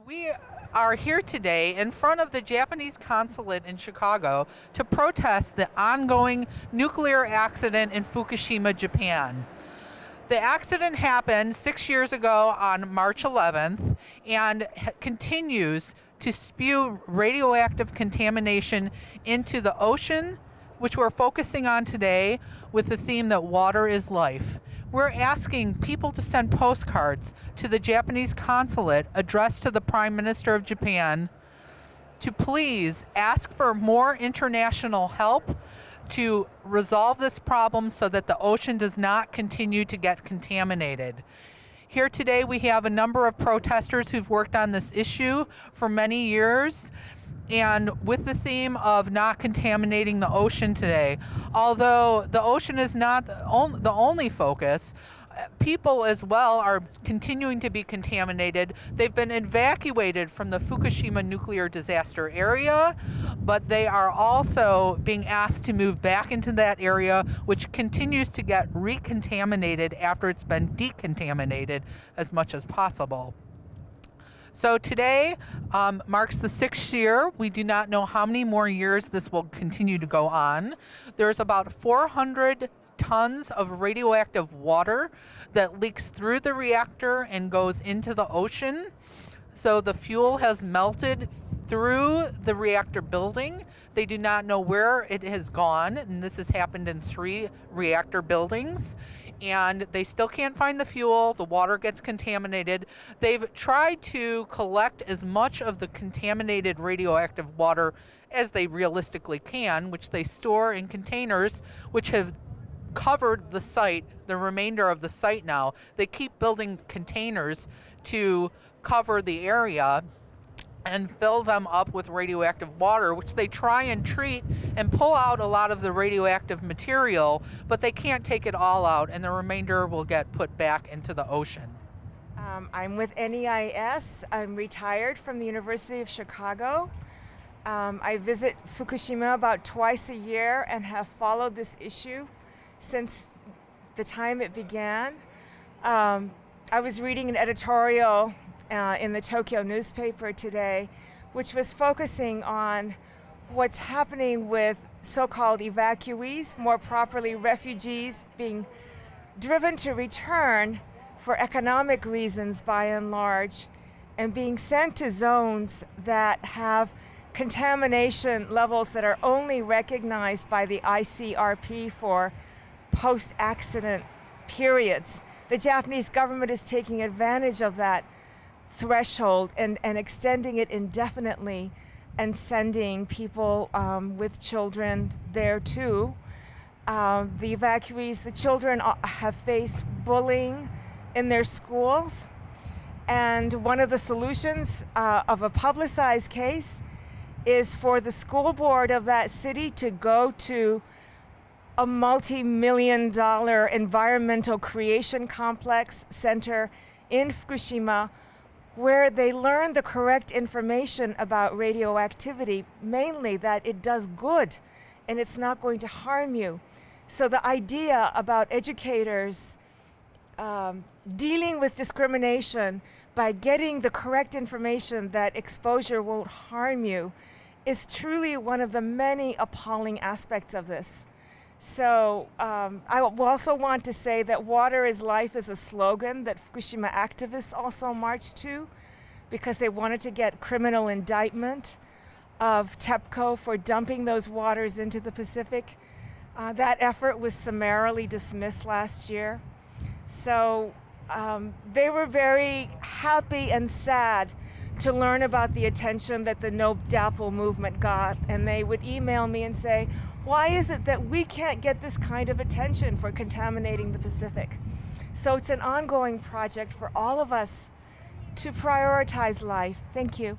We are here today in front of the Japanese consulate in Chicago to protest the ongoing nuclear accident in Fukushima, Japan. The accident happened 6 years ago on March 11th and continues to spew radioactive contamination into the ocean, which we're focusing on today with the theme that water is life. We're asking people to send postcards to the Japanese consulate addressed to the Prime Minister of Japan to please ask for more international help to resolve this problem so that the ocean does not continue to get contaminated. Here today we have a number of protesters who've worked on this issue for many years, and with the theme of not contaminating the ocean today. Although the ocean is not the only focus, people as well are continuing to be contaminated. They've been evacuated from the Fukushima nuclear disaster area, but they are also being asked to move back into that area, which continues to get recontaminated after it's been decontaminated as much as possible. So today marks the 6th year. We do not know how many more years this will continue to go on. There's about 400 tons of radioactive water that leaks through the reactor and goes into the ocean. So the fuel has melted through the reactor building. They do not know where it has gone, and this has happened in 3 reactor buildings. And they still can't find the fuel. The water gets contaminated. They've tried to collect as much of the contaminated radioactive water as they realistically can, which they store in containers, which have covered the site, the remainder of the site now. They keep building containers to cover the area and fill them up with radioactive water, which they try and treat and pull out a lot of the radioactive material, but they can't take it all out, and the remainder will get put back into the ocean. I'm with NEIS. I'm retired from the University of Chicago. I visit Fukushima about twice a year and have followed this issue since the time it began. I was reading an editorial in the Tokyo newspaper today, which was focusing on what's happening with so-called evacuees, more properly refugees, being driven to return for economic reasons by and large, and being sent to zones that have contamination levels that are only recognized by the ICRP for post-accident periods. The Japanese government is taking advantage of that threshold and extending it indefinitely and sending people with children there too. The evacuees, the children have faced bullying in their schools, and one of the solutions of a publicized case is for the school board of that city to go to a multi-million-dollar environmental creation complex center in Fukushima, where they learn the correct information about radioactivity, mainly that it does good and it's not going to harm you. So the idea about educators dealing with discrimination by getting the correct information that exposure won't harm you is truly one of the many appalling aspects of this. So I also want to say that water is life is a slogan that Fukushima activists also marched to, because they wanted to get criminal indictment of TEPCO for dumping those waters into the Pacific. That effort was summarily dismissed last year. So they were very happy and sad to learn about the attention that the No DAPL movement got, and they would email me and say, why is it that we can't get this kind of attention for contaminating the Pacific? So it's an ongoing project for all of us to prioritize life. Thank you.